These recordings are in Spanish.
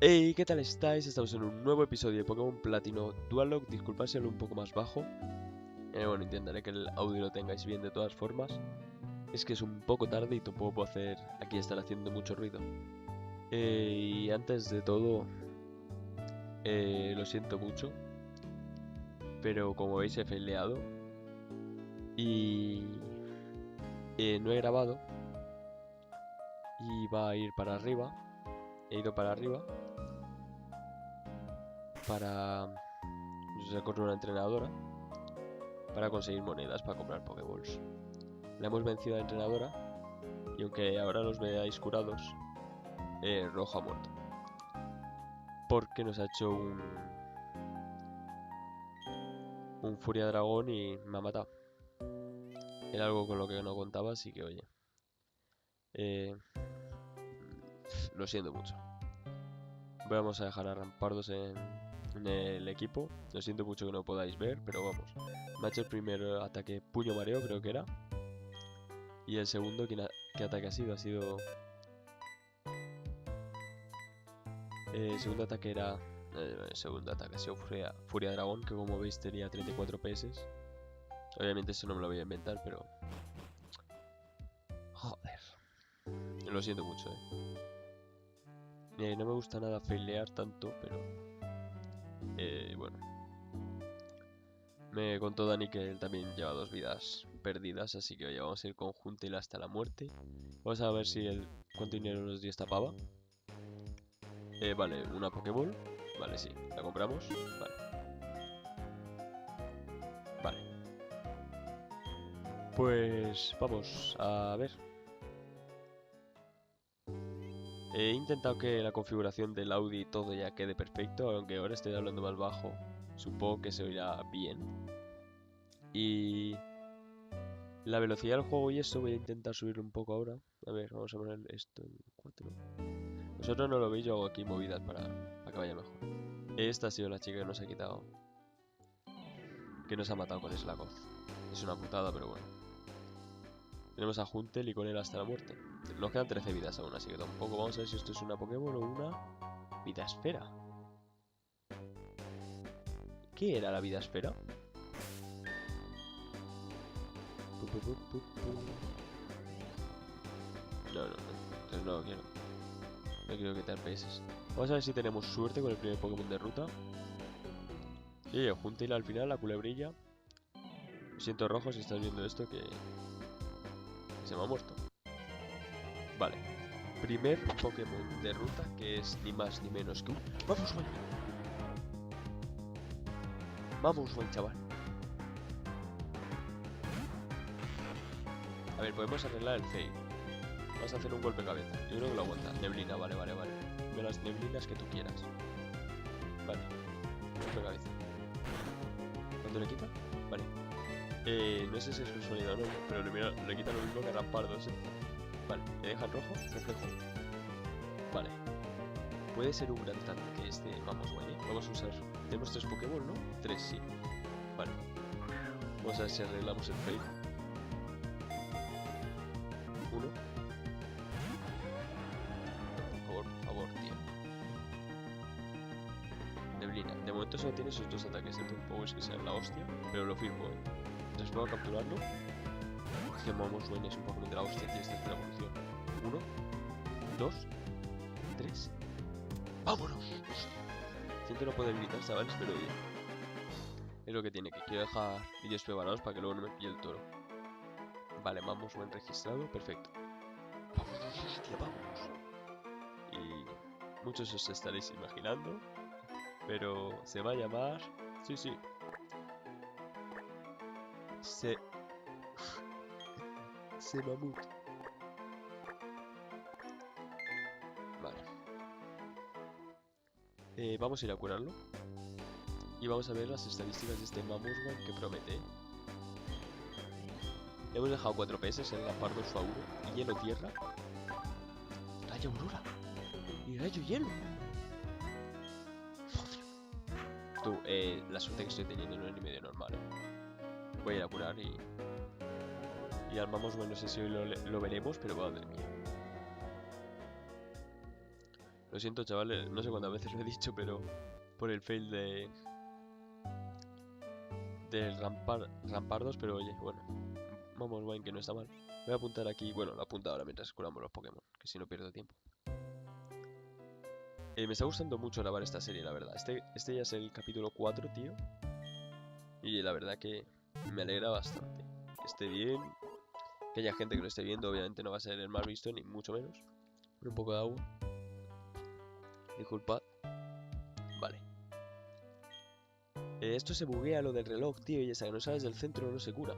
Hey, ¿qué tal estáis? Estamos en un nuevo episodio de Pokémon Platino Dualog. Disculpad si hablo un poco más bajo. Bueno, intentaré que el audio lo tengáis bien de todas formas. Es que es un poco tarde y tampoco puedo estar haciendo mucho ruido. Y antes de todo, lo siento mucho, pero como veis he faileado y no he grabado y va a ir para arriba. He ido para arriba para con una entrenadora para conseguir monedas para comprar Pokéballs. La hemos vencido a la entrenadora y aunque ahora los veáis curados, Rojo ha muerto. Porque nos ha hecho un Furia Dragón y me ha matado. Era algo con lo que no contaba, así que oye. Lo siento mucho. Vamos a dejar a Rampardos en el equipo. Lo siento mucho que no podáis ver, pero vamos. Me ha hecho el primer ataque puño mareo, creo que era. Y el segundo, ¿qué ataque ha sido? Ha sido... el segundo ataque era... el segundo ataque ha sido Furia Dragón, que como veis tenía 34 PS. Obviamente eso no me lo voy a inventar, pero... Joder. Lo siento mucho, no me gusta nada failear tanto, pero... bueno. Me contó Dani que él también lleva 2 vidas perdidas, así que oye, vamos a ir con Huntail hasta la muerte. Vamos a ver si cuánto dinero nos dio esta pava. Vale, una Pokéball. Vale, sí, la compramos. Vale. Vale. Pues vamos a ver. He intentado que la configuración del audio y todo ya quede perfecto, aunque ahora estoy hablando más bajo. Supongo que se oirá bien. Y la velocidad del juego y eso voy a intentar subirlo un poco ahora. A ver, vamos a poner esto en 4. Vosotros no lo veis, yo hago aquí movidas para que vaya mejor. Esta ha sido la chica que nos ha quitado, que nos ha matado con Slakoth. Es una putada, pero bueno. Tenemos a Huntel y con él hasta la muerte. Nos quedan 13 vidas aún, así que tampoco vamos a ver si esto es una Pokéball o una vida esfera. ¿Qué era la vida esfera? No, entonces no lo quiero. No quiero quitar PS. Vamos a ver si tenemos suerte con el primer Pokémon de ruta. Y Huntail al final, la culebrilla. Lo siento, Rojo, si estás viendo esto, que se me ha muerto. Vale. Primer Pokémon de ruta, que es ni más ni menos que un... ¡Vamos, güey! ¡Vamos, güey, chaval! A ver, podemos arreglar el fail. Vamos a hacer un golpe cabeza. Yo creo que lo aguanta. Neblina, vale. Dime las neblinas que tú quieras. Vale. Golpe cabeza. ¿Cuánto le quita? Vale. No sé si es casualidad o no, pero le quita lo mismo que a Rampardos, Vale, ¿le dejan rojo? Reflejo. Vale. Puede ser un gran tanque este Mamoswine, Vamos a usar... Tenemos 3 Pokémon, ¿no? 3, sí. Vale. Vamos a ver si arreglamos el fail. 1. Por favor, tío. Neblina. De momento solo tiene esos 2 ataques. Tampoco es que sea la hostia, pero lo firmo, Entonces puedo capturarlo. Es que Mamoswine es un Pokémon de la hostia, tío. Esta es la evolución. 1, 2, 3. ¡Vámonos! Siento no poder gritar, chavales, pero oye. Es lo que tiene, que quiero dejar vídeos preparados para que luego no me pille el toro. Vale, vamos, buen registrado, perfecto. ¡Vámonos, hostia, vámonos! Y muchos os estaréis imaginando, pero se va a llamar... Sí. Mamut. Vale. Vamos a ir a curarlo. Y vamos a ver las estadísticas de este Mamoswine que promete. Le hemos dejado 4 PS en Rampardos Fauro y Hielo Tierra. Rayo Aurora y Rayo Hielo. Joder. Tú, la suerte que estoy teniendo no es ni medio normal, Voy a ir a curar y armamos, bueno, no sé si hoy lo veremos, pero madre mía. Lo siento, chavales, no sé cuántas veces lo he dicho, pero por el fail del Rampardos, pero oye, bueno, vamos, Wayne, que no está mal. Voy a apuntar aquí, bueno, lo apunto ahora mientras curamos los Pokémon, que si no pierdo tiempo. Me está gustando mucho grabar esta serie, la verdad. Este ya es el capítulo 4, tío. Y la verdad que me alegra bastante. Que esté bien. Que haya gente que lo esté viendo, obviamente no va a ser el más visto, ni mucho menos. Con un poco de agua. Disculpad. Vale. Esto se buguea lo del reloj, tío. Y esa que no sales del centro no se cura.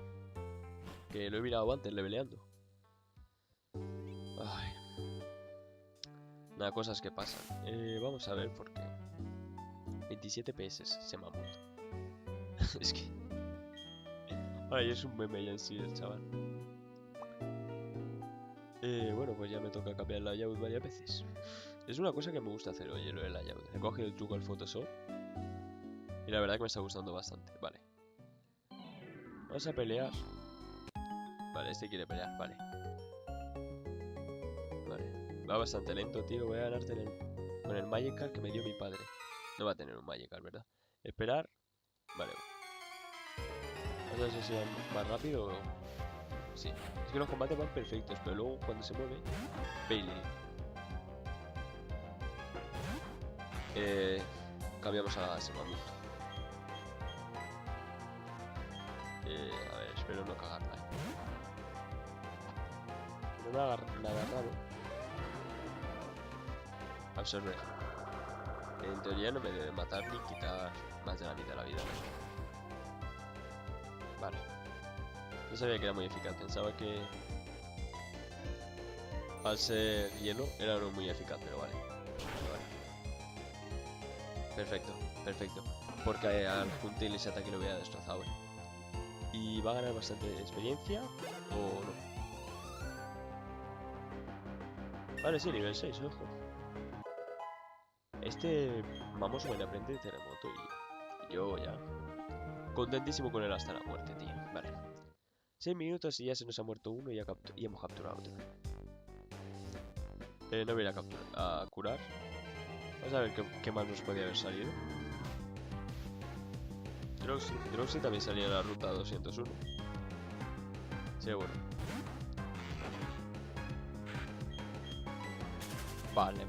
Que lo he mirado antes, leveleando. Ay. Nada, cosas que pasan. Vamos a ver por qué. 27 PS, se mamut. Es que... Ay, es un meme ya en sí el chaval. Bueno, pues ya me toca cambiar el layout varias veces. Es una cosa que me gusta hacer, oye, lo del layout. He cogido el truco al Photoshop. Y la verdad que me está gustando bastante. Vale. Vamos a pelear. Vale, este quiere pelear, vale. Vale. Va bastante lento, tío. Voy a ganarte con el Magikarp que me dio mi padre. No va a tener un Magikarp, ¿verdad? Esperar. Vale. Vamos a ver si va más rápido o... Sí. Es que los combates van perfectos, pero luego cuando se mueve... Bailey. Cambiamos a Semamut. A ver, espero no cagarla. No me haga nada raro. Absorber. En teoría no me debe matar ni quitar más de la mitad de la vida. Vale. No sabía que era muy eficaz. Pensaba que al ser hielo era no muy eficaz, pero vale. Perfecto, perfecto. Porque al Huntail ese ataque lo hubiera destrozado. ¿Y va a ganar bastante experiencia o no? Vale, sí, nivel 6, ojo. Vamos a aprender de terremoto y yo ya. Contentísimo con él hasta la muerte, tío. Vale. 6 minutos y ya se nos ha muerto uno y hemos capturado otro. No voy a ir a curar. Vamos a ver qué más nos podía haber salido. Drowsy también salía en la ruta 201. Sí, bueno. Vale.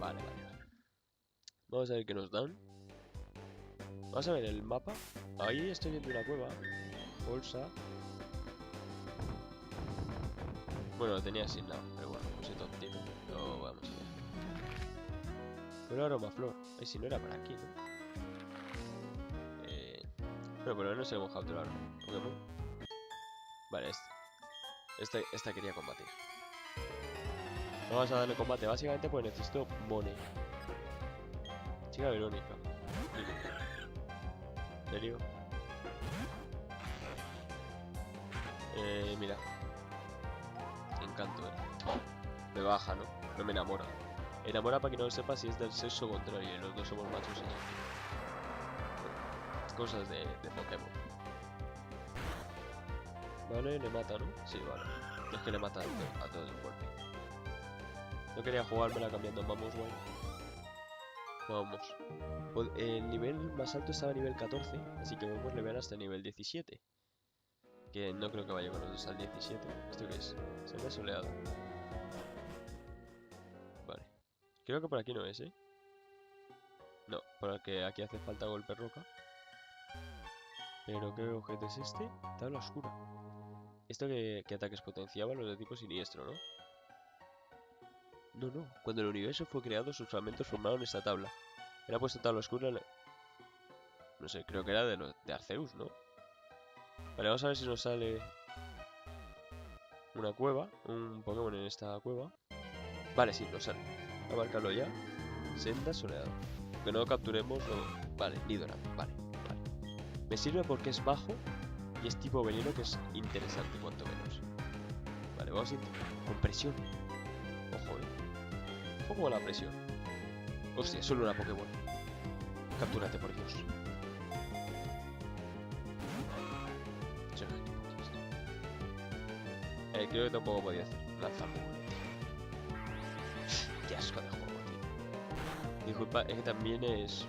Vamos a ver qué nos dan. Vamos a ver el mapa. Ahí estoy viendo una cueva. Bolsa. Bueno, lo tenía asignado, pero bueno, no sé todo tiene. Lo vamos a ver. Pero aromaflor. Ay, si no era para aquí, ¿no? Bueno, por lo menos hemos capturado Pokémon. Vale, esta quería combatir. Vamos a darle combate. Básicamente pues necesito Money. Chica Verónica. ¿En serio? Mira. Encanto, Me baja, ¿no? No me enamora. Enamora, para que no lo sepa, si es del sexo contrario y los dos somos machos y hembras. Cosas de Pokémon. Vale, le mata, ¿no? Sí, vale. Es que le mata a todo el golpe. No quería jugármela cambiando Mamoswine. Vamos. El nivel más alto estaba a nivel 14, así que vamos a level hasta el nivel 17. Que no creo que vaya con los dos al 17. ¿Esto qué es? Senda soleada. Vale. Creo que por aquí no es, ¿eh? No, porque aquí hace falta golpe roca. Pero ¿qué objeto es este? Tabla oscura. Esto que ataques potenciaba los de tipo siniestro, ¿no? No. Cuando el universo fue creado, sus fragmentos formaron esta tabla. Era puesto tabla oscura... No sé, creo que era de Arceus, ¿no? Vale, vamos a ver si nos sale... una cueva, un Pokémon en esta cueva. Vale, sí, nos sale. Voy a marcarlo ya. Senda soleada. Que no lo capturemos, no... Vale, Nidoran, vale. Me sirve porque es bajo y es tipo veneno, que es interesante, cuanto menos. Vale, vamos a ir con presión. Ojo, Ojo con la presión. Hostia, solo una Pokémon. Captúrate, por Dios. Creo que tampoco podía hacer lanzar Pokémon. Qué asco de juego, tío. Disculpa, es que también es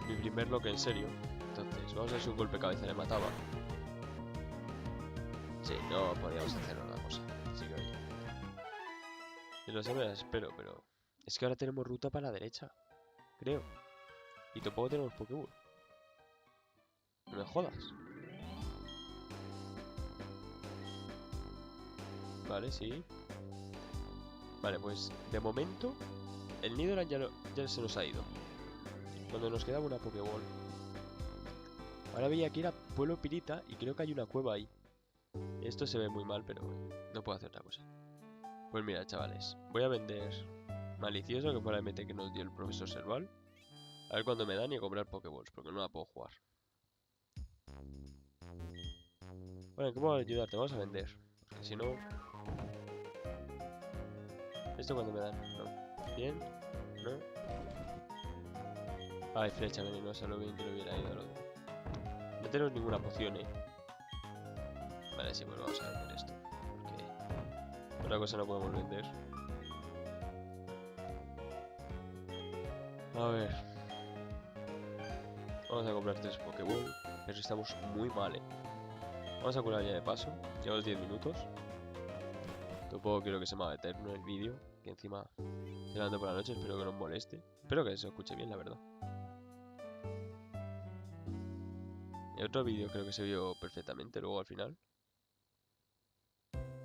mi primer lock en serio. Entonces, vamos a ver si un golpe de cabeza le mataba. Sí, no podíamos hacer otra cosa. Así que oye. Y lo sé, me las espero, pero... Es que ahora tenemos ruta para la derecha. Creo. Y tampoco tenemos Pokéball. No me jodas. Vale, sí. Vale, pues de momento el Nidoran ya se nos ha ido. Cuando nos quedaba una Pokéball. Ahora veía que era Pueblo Pirita y creo que hay una cueva ahí. Esto se ve muy mal, pero no puedo hacer otra cosa. Pues mira, chavales, voy a vender Malicioso, que fue la MT que nos dio el profesor Serval. A ver cuándo me dan y a comprar Pokéballs, porque no la puedo jugar. Bueno, ¿cómo voy a ayudarte? Vamos a vender. Porque si no... ¿Esto cuándo me dan? No. ¿Bien? ¿No? Ay, flecha venenosa, lo bien que lo hubiera ido al otro. No tenemos ninguna poción, Vale, sí, pues vamos a vender esto. Porque otra cosa no podemos vender. A ver. Vamos a comprar 3 Pokéball. Pero estamos muy mal, Vamos a curar ya de paso. Llevamos 10 minutos. Tampoco quiero que se me haga eterno el vídeo. Que encima se levante por la noche. Espero que no os moleste. Espero que se escuche bien, la verdad. El otro vídeo creo que se vio perfectamente luego al final.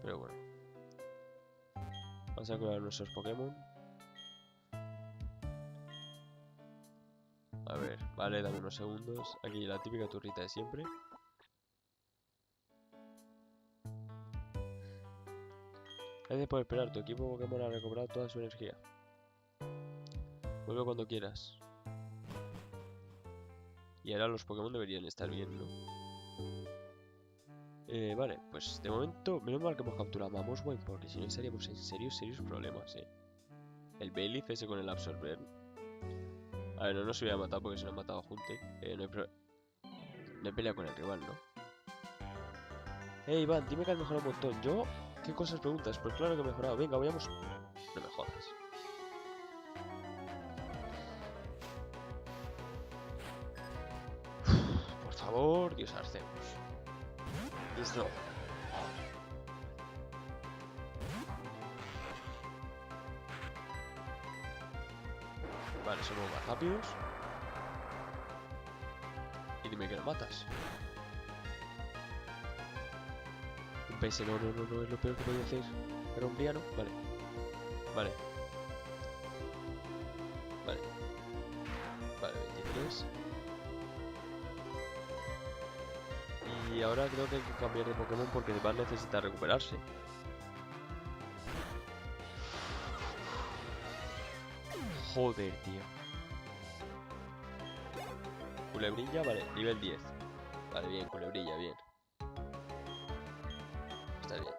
Pero bueno. Vamos a curar nuestros Pokémon. A ver, vale, dame unos segundos. Aquí la típica turrita de siempre. Gracias por esperar, tu equipo Pokémon ha recobrado toda su energía. Vuelve cuando quieras. Y ahora los Pokémon deberían estar bien, ¿no? Vale, pues de momento, menos mal que hemos capturado a Mamoswine, porque si no estaríamos en serios problemas, El Bayleef ese con el Absorber. A ver, no nos hubiera matado porque se nos ha matado a Hunter. No he peleado con el rival, ¿no? Iván, dime que has mejorado un montón. ¿Yo? ¿Qué cosas preguntas? Pues claro que he mejorado. Venga, vayamos. No me jodas. Por favor, Dios Arceus. Dios no. Vale, somos más rápidos. Y dime que lo matas. Un PS, no, es lo peor que podía hacer. Era un piano, vale. Vale. 23. Y ahora creo que hay que cambiar de Pokémon porque va a necesitar recuperarse. Joder, tío. Culebrilla, vale, nivel 10. Vale, bien, culebrilla, bien. Está bien.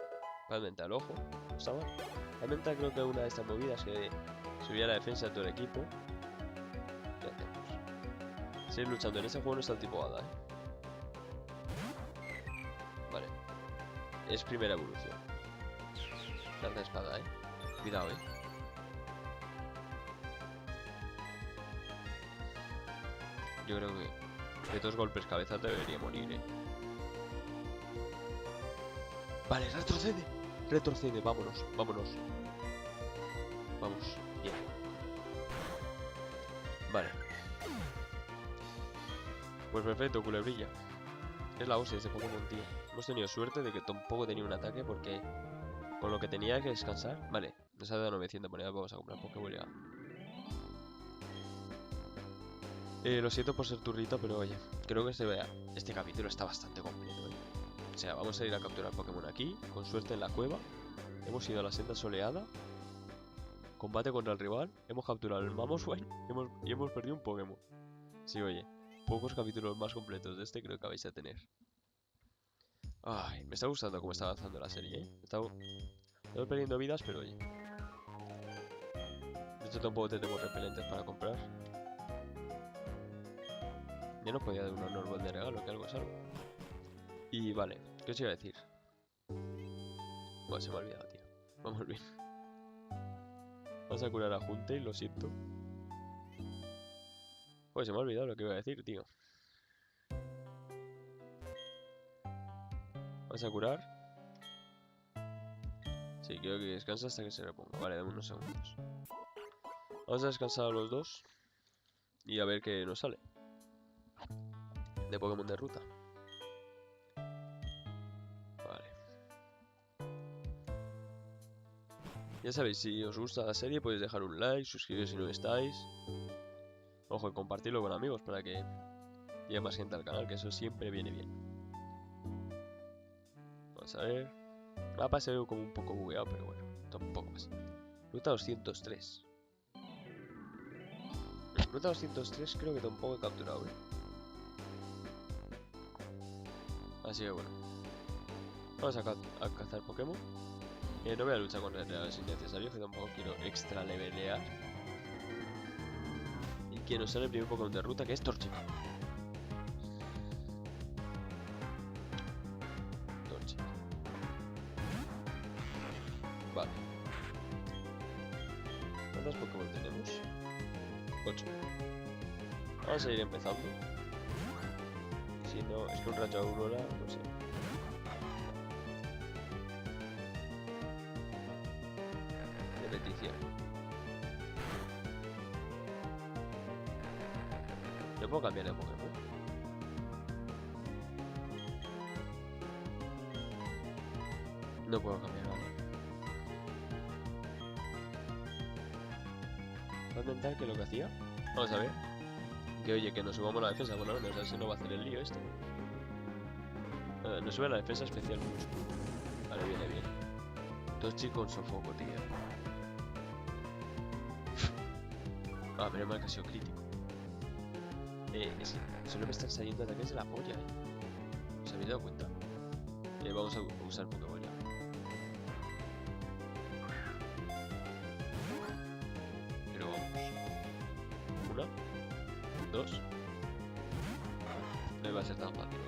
Palmenta al ojo, no está mal. Palmenta creo que es una de estas movidas que subía la defensa de todo el equipo. ¿Qué hacemos? Seguir luchando. En ese juego no está el tipo hada, Vale. Es primera evolución. Lanza espada, Cuidado, Yo creo que de 2 golpes cabeza debería morir, Vale, retrocede. Retrocede, vámonos. Vamos, bien. Vale. Pues perfecto, culebrilla. Es la hostia ese Pokémon, tío. Hemos tenido suerte de que tampoco tenía un ataque porque con lo que tenía que descansar. Vale, nos ha dado 900 monedas, vamos a comprar Pokéball ya. Lo siento por ser turrito, pero oye, creo que este capítulo está bastante completo, O sea, vamos a ir a capturar Pokémon aquí, con suerte en la cueva. Hemos ido a la senda soleada. Combate contra el rival. Hemos capturado el Mamoswine y hemos perdido un Pokémon. Sí, oye, pocos capítulos más completos de este creo que vais a tener. Ay, me está gustando cómo está avanzando la serie, Estoy perdiendo vidas, pero oye. De hecho, tampoco tenemos repelentes para comprar. Ya nos podía dar un Honor de regalo, que algo es algo. Y vale, ¿qué os iba a decir? Bueno, se me ha olvidado, tío. Vamos bien. Vamos a curar a Junte, lo siento. Pues se me ha olvidado lo que iba a decir, tío. Vamos a curar. Sí, quiero que descanse hasta que se reponga. Vale, dame unos segundos. Vamos a descansar a los dos. Y a ver qué nos sale. De Pokémon de ruta. Vale. Ya sabéis, si os gusta la serie podéis dejar un like, suscribiros si no estáis. Ojo, y compartirlo con amigos para que llegue más gente al canal, que eso siempre viene bien. Vamos a ver. El mapa se ve como un poco bugueado, pero bueno, tampoco más. Ruta 203. Ruta 203 creo que tampoco he capturado, Así que bueno. Vamos a cazar Pokémon. No voy a luchar con reales innecesarios, que tampoco quiero extra levelear. Y que nos sale el primer Pokémon de ruta, que es Torchic. Torchic. Vale. ¿Cuántos Pokémon tenemos? 8. Vamos a ir empezando. Si no, es que un rayo Aurora, no sé. Repetición. ¿No puedo cambiar de Pokémon? No puedo cambiar, vale. ¿Va a intentar que lo que hacía? Vamos a ver. Que oye, que nos subamos la defensa. Bueno, no sé si no va a hacer el lío esto. Nos sube la defensa especial mucho. Vale, viene bien. Torchic con sofoco, tío. Ah, menos mal que ha sido crítico. Es que solo me están saliendo ataques de la polla, ¿Os habéis dado cuenta? Vamos a usar Pokébola. Pero vamos. 1, 2. No iba a ser tan fácil,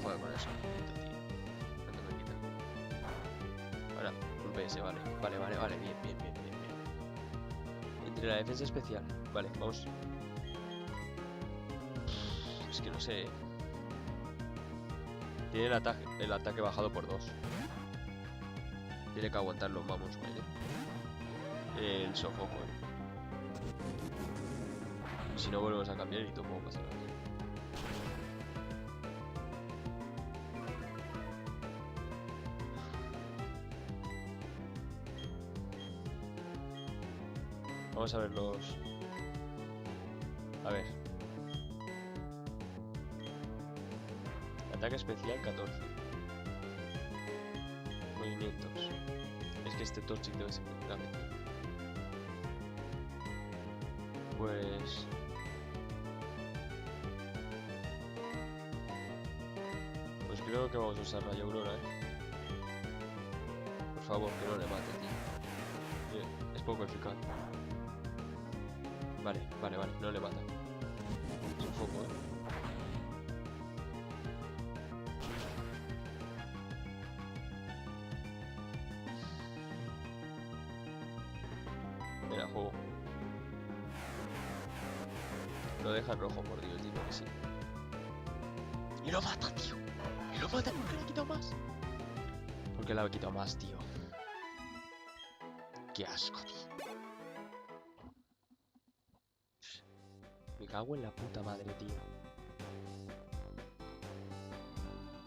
Joder con eso, tío. ¿Cuánto me quita? Ahora, un PS, vale. Vale, bien. Entre la defensa especial. Vale, vamos. Es que no sé. Tiene el ataque bajado por 2. Tiene que aguantarlo, vamos, el sofoco, Si no volvemos a cambiar y todo pasa nada. Vamos a ver los... A ver. Ataque especial 14. Movimientos. Es que este Torchic debe ser muy grave. Pues... Pues creo que vamos a usar Rayo Aurora, Por favor, que no le mate, tío. Es poco eficaz. Vale, no le mata. Es un foco, Mira, juego. Lo deja en rojo, por Dios, dime que sí. Y lo mata, tío. Y lo mata, ¿por qué le ha quitado más? ¿Por qué le ha quitado más, tío? Qué asco, tío. Me cago en la puta madre, tío.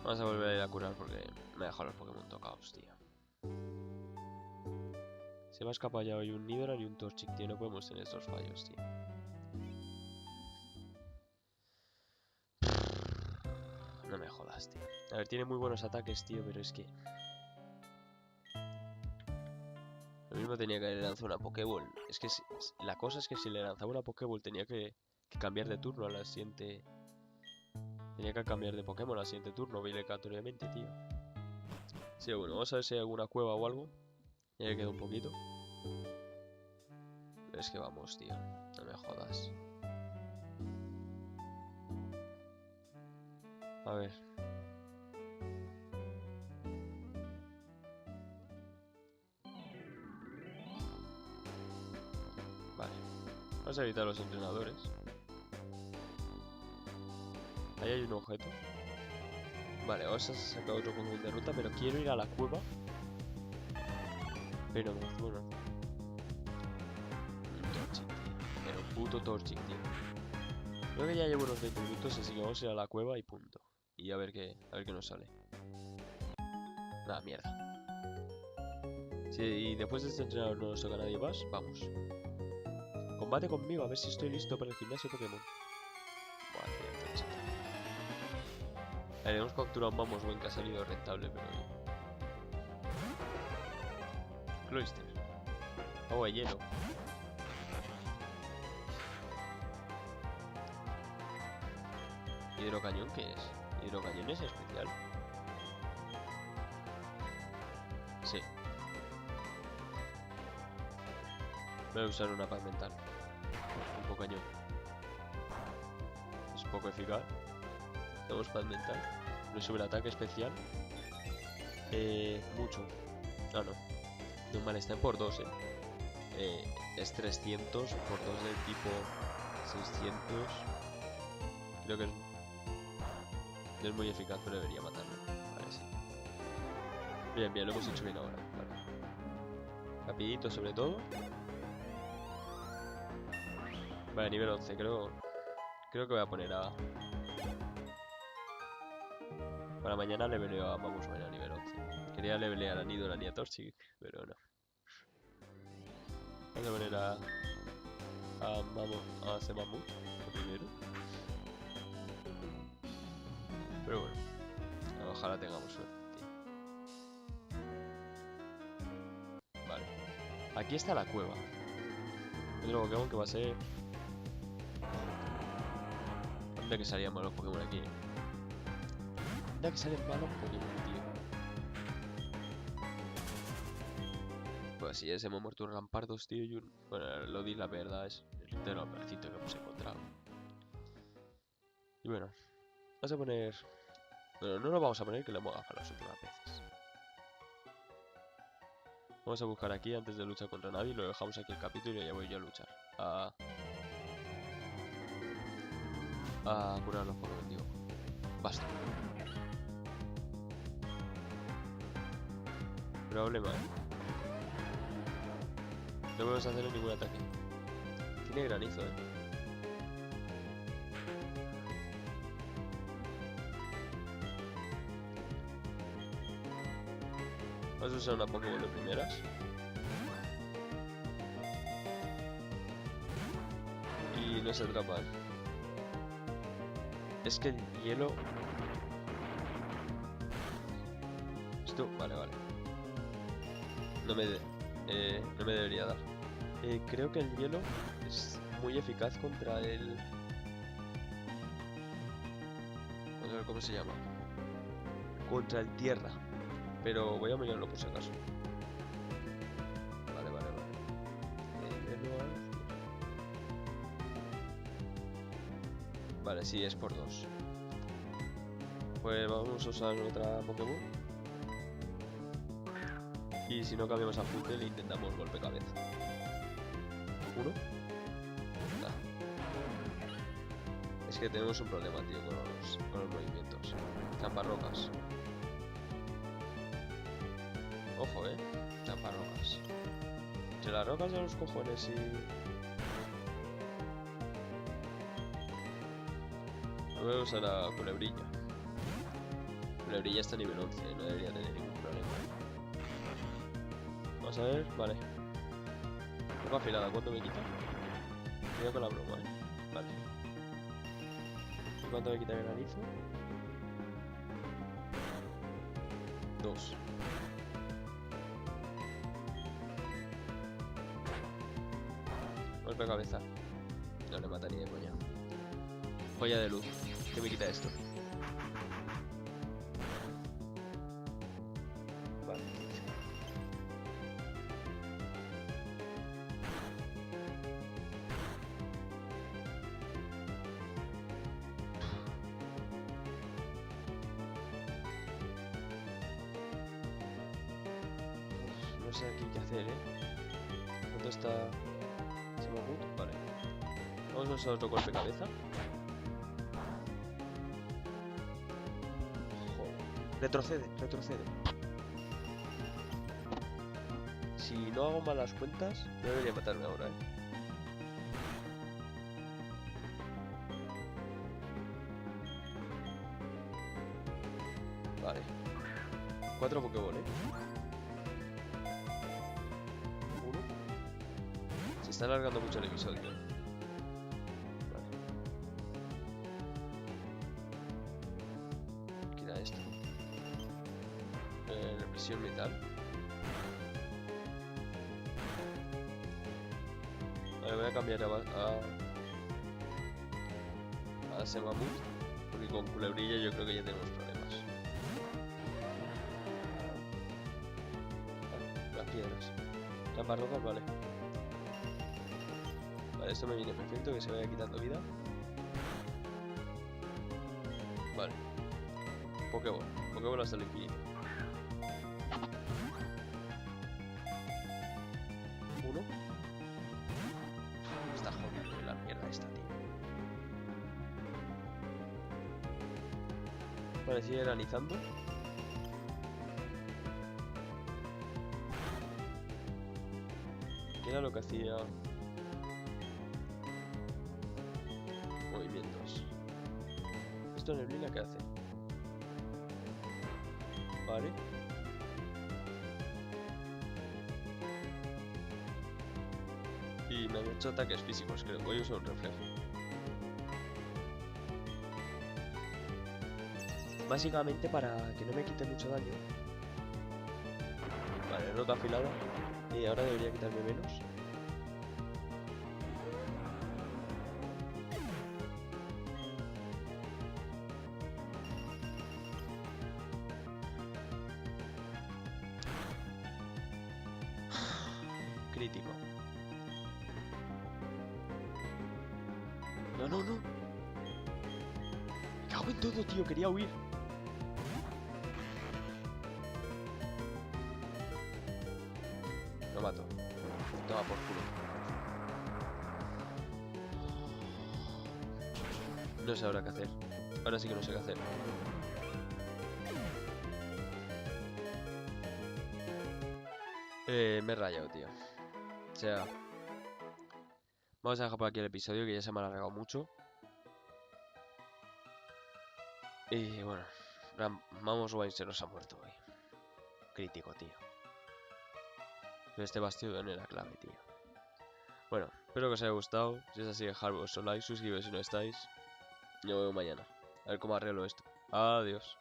Vamos a volver a ir a curar porque me ha dejado los Pokémon tocados, tío. Se me ha escapado ya hoy un Nidoran y un Torchic, tío. No podemos tener estos fallos, tío. No me jodas, tío. A ver, tiene muy buenos ataques, tío, pero es que... Lo mismo tenía que haber lanzado una Pokéball. Es que la cosa es que si le lanzaba una Pokéball tenía que cambiar de turno a la siguiente... Tenía que cambiar de Pokémon al siguiente turno, obligatoriamente, tío. Sí, bueno, vamos a ver si hay alguna cueva o algo. Ya me queda un poquito. Pero es que vamos, tío. No me jodas. A ver. Vale. Vamos a evitar los entrenadores. Ahí hay un objeto. Vale, vamos a sacar otro Pokémon de ruta, pero quiero ir a la cueva. Pero bueno. Torchic, tío. Pero puto Torchic, tío. Creo que ya llevo unos 20 minutos, así que vamos a ir a la cueva y punto. Y a ver qué nos sale. Nada, mierda. Si después de este entrenador no nos toca a nadie más, vamos. Combate conmigo, a ver si estoy listo para el gimnasio Pokémon. Buah, tío, Torchic. Hemos capturado un Mamoswine que ha salido rentable, pero... Cloyster. Agua de hielo. ¿Hidrocañón qué es? ¿Hidrocañón es especial? Sí. Voy a usar una paz mental. Un poco cañón. Es poco eficaz. Tenemos paz mental. No sube el ataque especial. Mucho. Ah, no. Normal, está en por 2, es 300 por 2 del tipo 600. Creo que no es muy eficaz, pero debería matarlo. Vale, sí. Bien, bien, lo hemos hecho bien ahora. Vale. Rapidito sobre todo. Vale, nivel 11, creo que voy a poner a... Para mañana leveleo a Mamoswine a nivel 11. Quería levelear a Nidoran y a Torchic, pero no. Vamos a poner a Semamut primero. Pero bueno, ojalá tengamos suerte, tío. Vale. Aquí está la cueva. Otro Pokémon que va a ser... Anda que salían malos Pokémon aquí. Anda que salen malos Pokémon, tío. Pues sí, ese hemos muerto Rampardos, tío, y un... Bueno, lo di la verdad, es el entero aparecito que hemos encontrado. Y bueno, vamos a poner... Bueno, no lo vamos a poner, que lo hemos gafado las últimas veces. Vamos a buscar aquí antes de luchar contra nadie. Lo dejamos aquí el capítulo y ya voy yo a luchar. A curar los Pokémon, tío. Basta. Problema, no podemos hacerle ningún ataque. Tiene granizo, Vamos a usar una Pokémon de primeras. Y no se atrapan. Es que el hielo... Esto... Vale. No me debería dar. Creo que el hielo es muy eficaz contra el... Vamos a ver cómo se llama. Contra el tierra. Pero voy a mirarlo por si acaso. Vale. Vale, sí, es por 2. Pues vamos a usar otra Pokémon. Y si no cambiamos a Funkel e intentamos golpe cabeza. 1. Es que tenemos un problema, tío, con los movimientos. Tramparrocas. Ojo, tramparrocas. Entre las rocas de los cojones y... Voy a usar a Culebrilla. Culebrilla está a nivel 11, no debería tener ningún problema. Vamos a ver, vale. Roca afilada, ¿cuánto me quita? Cuidado con la broma, Vale. ¿Y cuánto me quita el granizo? 2. Golpe de cabeza. No le mata ni de coña. Joya de luz. ¿Qué me quita esto? Vale. No sé aquí qué hacer, ¿Cuánto está Semamut, vale. Vamos a usar otro golpe de cabeza. Joder. Retrocede, retrocede. Si no hago malas cuentas, no debería matarme ahora, Vale. 4 Pokéball, Uno. Se está alargando mucho el episodio. Vale. Quita esto. Represión metal. Vale, voy a cambiar a Semamut, porque con Culebrilla yo creo que ya tenemos problemas. Vale, las piedras. Trampas rojas, vale. Vale, esto me viene perfecto, que se vaya quitando vida. Vale. Pokéball. Pokéball hasta el infinito. Uno. Está jodido la mierda esta, tío. Vale, sigue granizando. ¿Qué era lo que hacía? Movimientos. ¿Esto neblina qué hace? Vale. Y me había hecho ataques físicos, creo. Voy a usar un reflejo. Básicamente para que no me quite mucho daño. Vale, nota afilada. Y ahora debería quitarme menos. Crítico. No, no, no. Me cago en todo, tío. Quería huir. Lo mato. Toma por culo. No sé ahora qué hacer. Ahora sí que no sé qué hacer. Me he rayado, tío. O sea... Vamos a dejar por aquí el episodio, que ya se me ha alargado mucho. Y bueno, vamos, Wayne se nos ha muerto hoy. Crítico, tío. Pero este bastión era clave, tío. Bueno, espero que os haya gustado. Si es así, dejad vuestro like, suscribiros si no estáis. Nos vemos mañana. A ver cómo arreglo esto. Adiós.